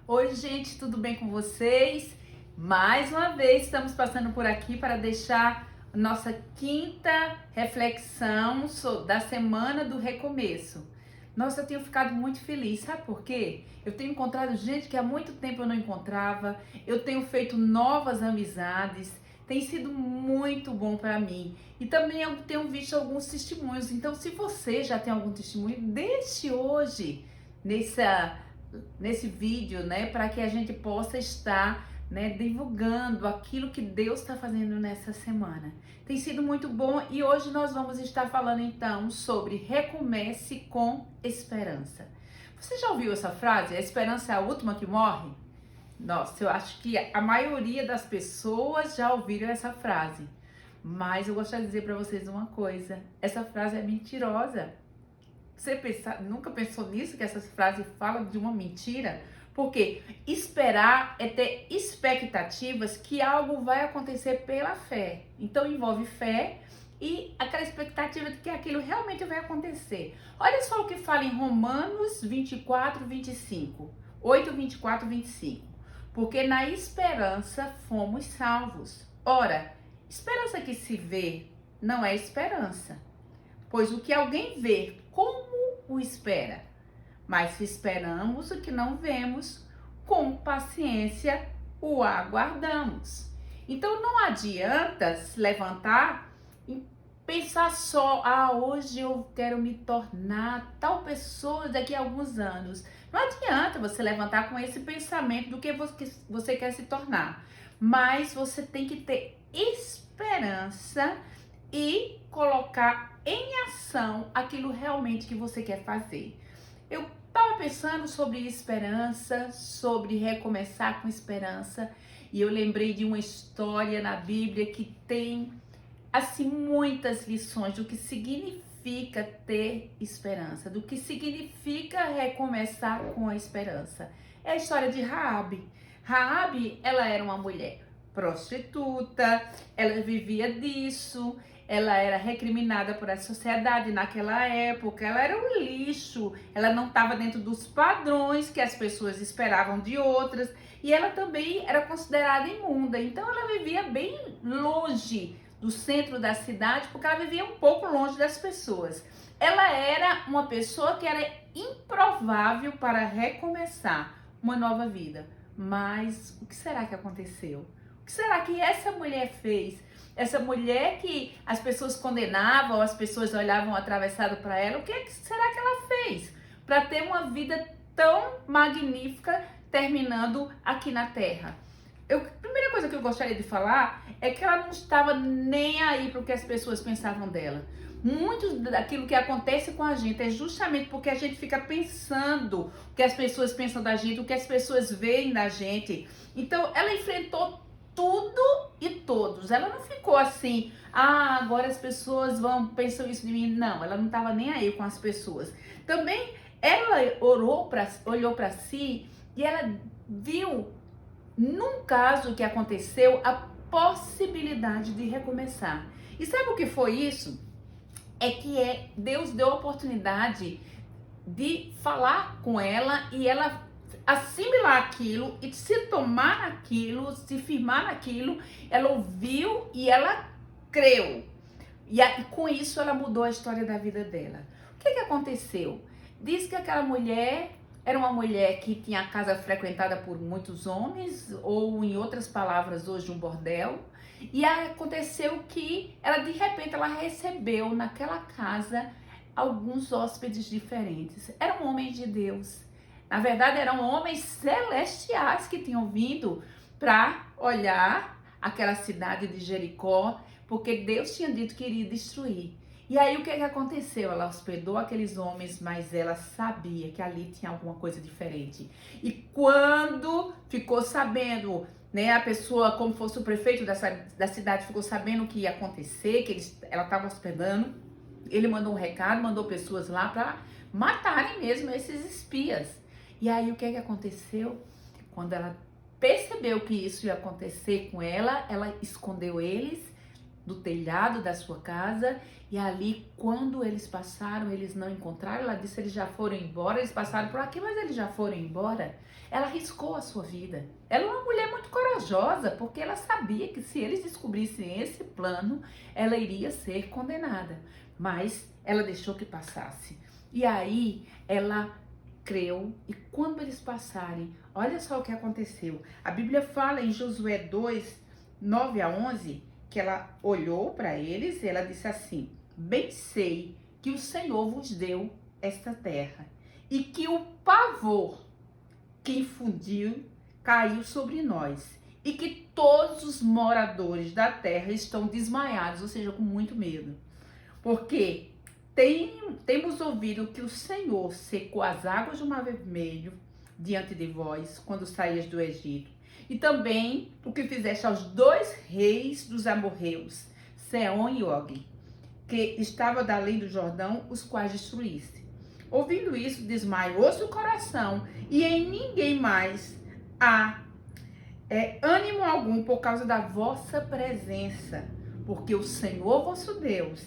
Oi, gente, tudo bem com vocês? Mais uma vez estamos passando por aqui para deixar nossa quinta reflexão da semana do recomeço. Nossa, eu tenho ficado muito feliz, sabe por quê? Eu tenho encontrado gente que há muito tempo eu não encontrava, eu tenho feito novas amizades, tem sido muito bom para mim. E também eu tenho visto alguns testemunhos, então se você já tem algum testemunho, deixe hoje nesse vídeo, né, para que a gente possa estar, né, divulgando aquilo que Deus está fazendo nessa semana. Tem sido muito bom e hoje nós vamos estar falando então sobre recomece com esperança. Você já ouviu essa frase? A esperança é a última que morre? Nossa, eu acho que a maioria das pessoas já ouviram essa frase. Mas eu gostaria de dizer para vocês uma coisa: essa frase é mentirosa. Nunca pensou nisso, que essa frase fala de uma mentira? Porque esperar é ter expectativas que algo vai acontecer pela fé. Então envolve fé e aquela expectativa de que aquilo realmente vai acontecer. Olha só o que fala em Romanos 24, 25. 8, 24, 25. Porque na esperança fomos salvos. Ora, esperança que se vê não é esperança. Pois o que alguém vê, como o espera? Mas se esperamos o que não vemos, com paciência o aguardamos. Então não adianta se levantar e pensar só, hoje eu quero me tornar tal pessoa daqui a alguns anos. Não adianta você levantar com esse pensamento do que você quer se tornar. Mas você tem que ter esperança e colocar em ação aquilo realmente que você quer fazer. Eu estava pensando sobre esperança, sobre recomeçar com esperança, e eu lembrei de uma história na Bíblia que tem assim muitas lições do que significa ter esperança, do que significa recomeçar com a esperança. É a história de Raabe. Raabe, ela era uma mulher prostituta, ela vivia disso, ela era recriminada por a sociedade naquela época, ela era um lixo, ela não estava dentro dos padrões que as pessoas esperavam de outras, e ela também era considerada imunda, então ela vivia bem longe do centro da cidade, porque ela vivia um pouco longe das pessoas. Ela era uma pessoa que era improvável para recomeçar uma nova vida. Mas o que será que aconteceu? O que será que essa mulher fez? Essa mulher que as pessoas condenavam, as pessoas olhavam atravessado para ela, o que será que ela fez para ter uma vida tão magnífica terminando aqui na Terra? A primeira coisa que eu gostaria de falar é que ela não estava nem aí para o que as pessoas pensavam dela. Muito daquilo que acontece com a gente é justamente porque a gente fica pensando o que as pessoas pensam da gente, o que as pessoas veem da gente. Então, ela enfrentou tudo e todos. Ela não ficou assim, agora as pessoas pensam isso de mim. Não, ela não estava nem aí com as pessoas. Também ela olhou para si e ela viu, num caso que aconteceu, a possibilidade de recomeçar. E sabe o que foi isso? Deus deu a oportunidade de falar com ela e ela assimilar aquilo e se tomar aquilo, se firmar naquilo. Ela ouviu e ela creu. E com isso ela mudou a história da vida dela. O que aconteceu? Diz que aquela mulher era uma mulher que tinha a casa frequentada por muitos homens, ou em outras palavras, hoje um bordel. E aconteceu que ela, de repente, ela recebeu naquela casa alguns hóspedes diferentes. Eram homens de Deus. Na verdade, eram homens celestiais que tinham vindo para olhar aquela cidade de Jericó, porque Deus tinha dito que iria destruir. E aí o que aconteceu? Ela hospedou aqueles homens, mas ela sabia que ali tinha alguma coisa diferente. E quando ficou sabendo, né, a pessoa, como fosse o prefeito da cidade, ficou sabendo o que ia acontecer, que ela estava hospedando, ele mandou um recado, mandou pessoas lá para matarem mesmo esses espias. E aí o que aconteceu? Quando ela percebeu que isso ia acontecer com ela, ela escondeu eles do telhado da sua casa, e ali, quando eles passaram, eles não encontraram. Ela disse: eles já foram embora, eles passaram por aqui, mas eles já foram embora. Ela arriscou a sua vida. Ela é uma mulher muito corajosa, porque ela sabia que se eles descobrissem esse plano, ela iria ser condenada. Mas ela deixou que passasse. E aí, ela creu, e quando eles passarem, olha só o que aconteceu. A Bíblia fala em Josué 2, 9 a 11, que ela olhou para eles e ela disse assim: bem sei que o Senhor vos deu esta terra, e que o pavor que infundiu caiu sobre nós, e que todos os moradores da terra estão desmaiados, ou seja, com muito medo. Porque temos ouvido que o Senhor secou as águas do Mar Vermelho diante de vós, quando saías do Egito. E também o que fizeste aos 2 reis dos amorreus, Seom e Og, que estavam da além do Jordão, os quais destruíste. Ouvindo isso, desmaiou-se o coração, e em ninguém mais há ânimo algum por causa da vossa presença, porque o Senhor vosso Deus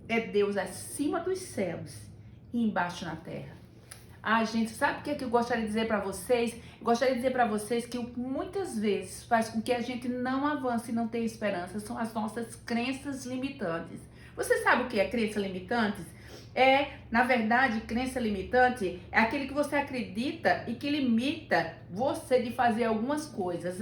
é Deus acima dos céus e embaixo na terra. Gente, sabe o que eu gostaria de dizer para vocês? Eu gostaria de dizer para vocês que o que muitas vezes faz com que a gente não avance e não tenha esperança são as nossas crenças limitantes. Você sabe o que é crença limitante? Na verdade, crença limitante é aquele que você acredita e que limita você de fazer algumas coisas.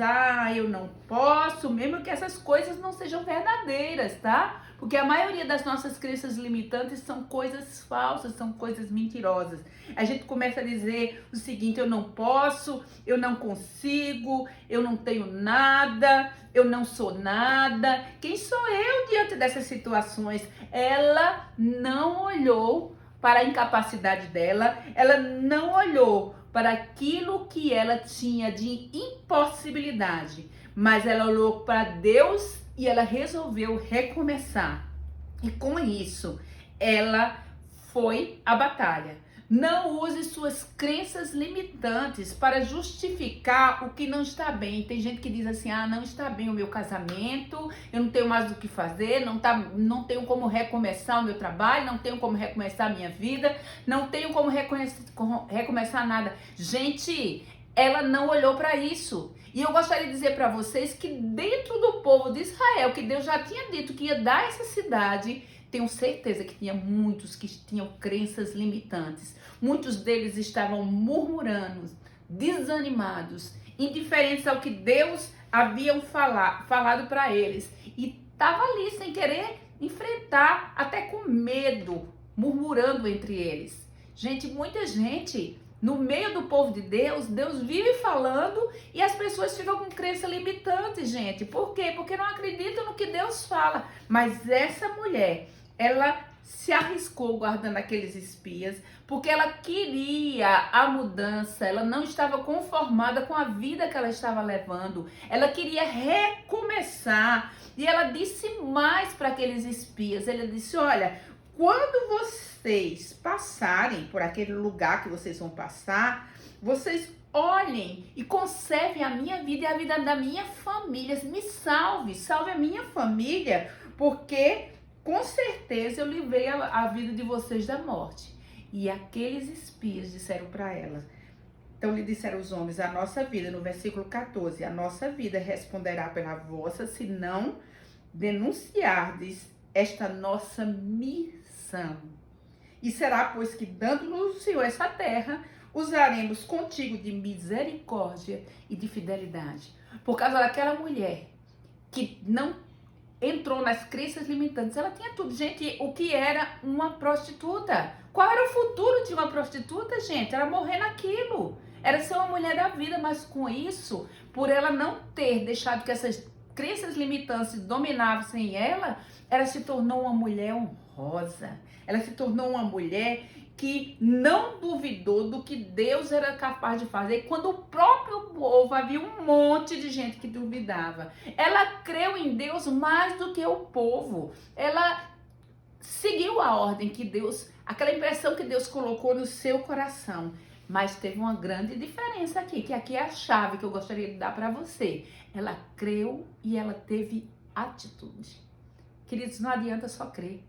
Eu não posso, mesmo que essas coisas não sejam verdadeiras, tá? Porque a maioria das nossas crenças limitantes são coisas falsas, são coisas mentirosas. A gente começa a dizer o seguinte: eu não posso, eu não consigo, eu não tenho nada, eu não sou nada. Quem sou eu diante dessas situações? Ela não olhou para a incapacidade dela, ela não olhou para aquilo que ela tinha de impossibilidade, mas ela olhou para Deus e ela resolveu recomeçar. E com isso, ela foi à batalha. Não use suas crenças limitantes para justificar o que não está bem. Tem gente que diz assim: não está bem o meu casamento, eu não tenho mais o que fazer, não tenho como recomeçar o meu trabalho, não tenho como recomeçar a minha vida, não tenho como recomeçar nada. Gente, ela não olhou para isso. E eu gostaria de dizer para vocês que dentro do povo de Israel, que Deus já tinha dito que ia dar essa cidade, tenho certeza que tinha muitos que tinham crenças limitantes. Muitos deles estavam murmurando, desanimados, indiferentes ao que Deus havia falado para eles. E estava ali sem querer enfrentar, até com medo, murmurando entre eles. Gente, muita gente no meio do povo de Deus, Deus vive falando e as pessoas ficam com crença limitante, gente. Por quê? Porque não acreditam no que Deus fala. Mas essa mulher, ela se arriscou guardando aqueles espias, porque ela queria a mudança, ela não estava conformada com a vida que ela estava levando, ela queria recomeçar. E ela disse mais para aqueles espias, ela disse: olha, quando vocês passarem por aquele lugar que vocês vão passar, vocês olhem e conservem a minha vida e a vida da minha família. Me salve a minha família, porque com certeza eu livrei a vida de vocês da morte. E aqueles espias disseram para ela, então lhe disseram os homens: a nossa vida, no versículo 14, a nossa vida responderá pela vossa, se não denunciardes esta nossa missão. E será, pois, que dando-nos o Senhor essa terra, usaremos contigo de misericórdia e de fidelidade. Por causa daquela mulher que não entrou nas crenças limitantes, ela tinha tudo. Gente, o que era uma prostituta? Qual era o futuro de uma prostituta, gente? Era morrer naquilo. Era ser uma mulher da vida, mas com isso, por ela não ter deixado que essas crenças limitantes dominassem ela se tornou uma mulher honrosa. Ela se tornou uma mulher que não duvidou do que Deus era capaz de fazer, quando o próprio povo havia um monte de gente que duvidava. Ela creu em Deus mais do que o povo. Ela seguiu a ordem que Deus, aquela impressão que Deus colocou no seu coração. Mas teve uma grande diferença aqui, que aqui é a chave que eu gostaria de dar para você. Ela creu e ela teve atitude. Queridos, não adianta só crer.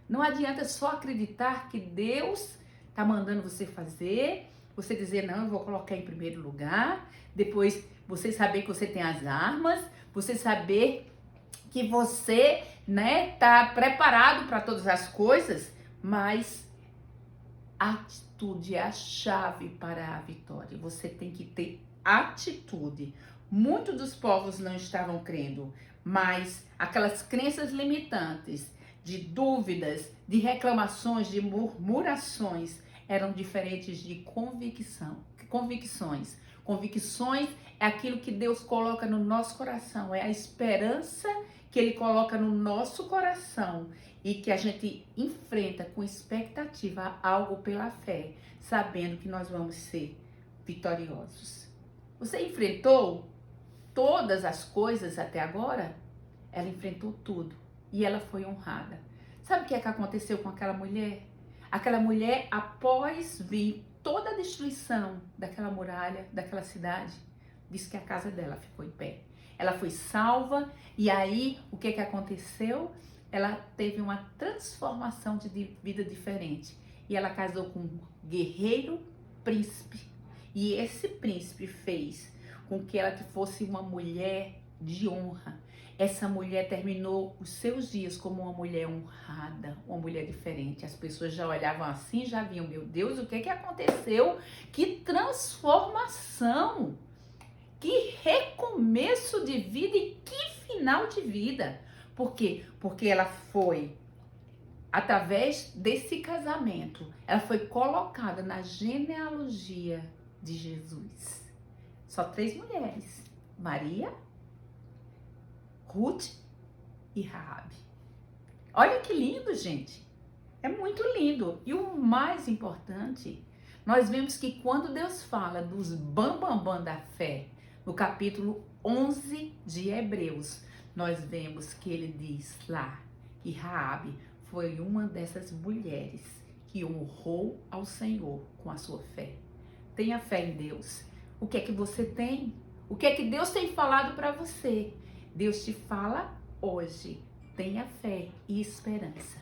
Não adianta só acreditar que Deus está mandando você fazer, você dizer, não, eu vou colocar em primeiro lugar, depois você saber que você tem as armas, você saber que você, né, tá preparado para todas as coisas, mas a atitude é a chave para a vitória. Você tem que ter atitude. Muitos dos povos não estavam crendo, mas aquelas crenças limitantes, de dúvidas, de reclamações, de murmurações, eram diferentes de convicções. Convicções é aquilo que Deus coloca no nosso coração, é a esperança que Ele coloca no nosso coração e que a gente enfrenta com expectativa algo pela fé, sabendo que nós vamos ser vitoriosos. Você enfrentou todas as coisas até agora? Ela enfrentou tudo e ela foi honrada. Sabe o que é que aconteceu com aquela mulher? Aquela mulher, após vir toda a destruição daquela muralha, daquela cidade, disse que a casa dela ficou em pé. Ela foi salva e aí o que é que aconteceu? Ela teve uma transformação de vida diferente. E ela casou com um guerreiro príncipe. E esse príncipe fez com que ela fosse uma mulher de honra. Essa mulher terminou os seus dias como uma mulher honrada, uma mulher diferente. As pessoas já olhavam assim, já viam, meu Deus, o que é que aconteceu? Que transformação! Que recomeço de vida e que final de vida! Por quê? Porque ela foi, através desse casamento, ela foi colocada na genealogia de Jesus. Só 3 mulheres: Maria, Ruth e Raabe. Olha que lindo, gente. É muito lindo. E o mais importante, nós vemos que quando Deus fala dos bambambam da fé, no capítulo 11 de Hebreus, nós vemos que ele diz lá que Raabe foi uma dessas mulheres que honrou ao Senhor com a sua fé. Tenha fé em Deus. O que é que você tem? O que é que Deus tem falado para você? Deus te fala hoje. Tenha fé e esperança.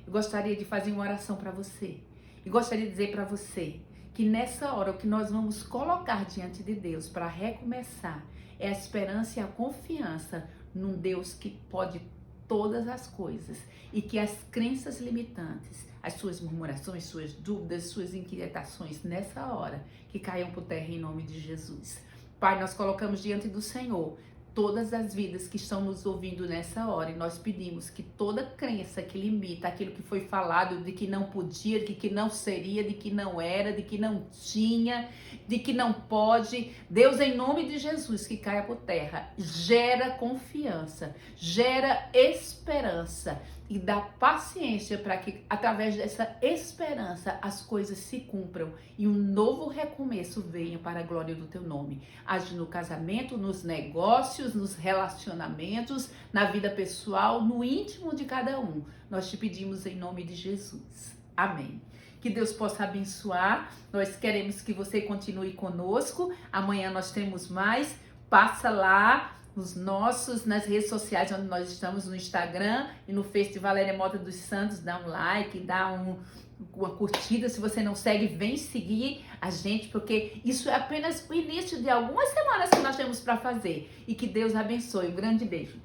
Eu gostaria de fazer uma oração para você. E gostaria de dizer para você que nessa hora o que nós vamos colocar diante de Deus para recomeçar é a esperança e a confiança num Deus que pode todas as coisas e que as crenças limitantes, as suas murmurações, suas dúvidas, suas inquietações nessa hora que caiam por terra em nome de Jesus. Pai, nós colocamos diante do Senhor todas as vidas que estão nos ouvindo nessa hora e nós pedimos que toda crença que limita aquilo que foi falado de que não podia, de que não seria, de que não era, de que não tinha, de que não pode, Deus, em nome de Jesus, que caia por terra, gera confiança, gera esperança e dá paciência para que através dessa esperança as coisas se cumpram e um novo recomeço venha para a glória do teu nome. Age no casamento, nos negócios, nos relacionamentos, na vida pessoal, no íntimo de cada um. Nós te pedimos em nome de Jesus. Amém. Que Deus possa abençoar. Nós queremos que você continue conosco. Amanhã nós temos mais. Passa lá nas redes sociais onde nós estamos, no Instagram e no Face de Valéria Mota dos Santos. Dá um like, dá uma curtida. Se você não segue, vem seguir a gente, porque isso é apenas o início de algumas semanas que nós temos para fazer. E que Deus abençoe. Um grande beijo.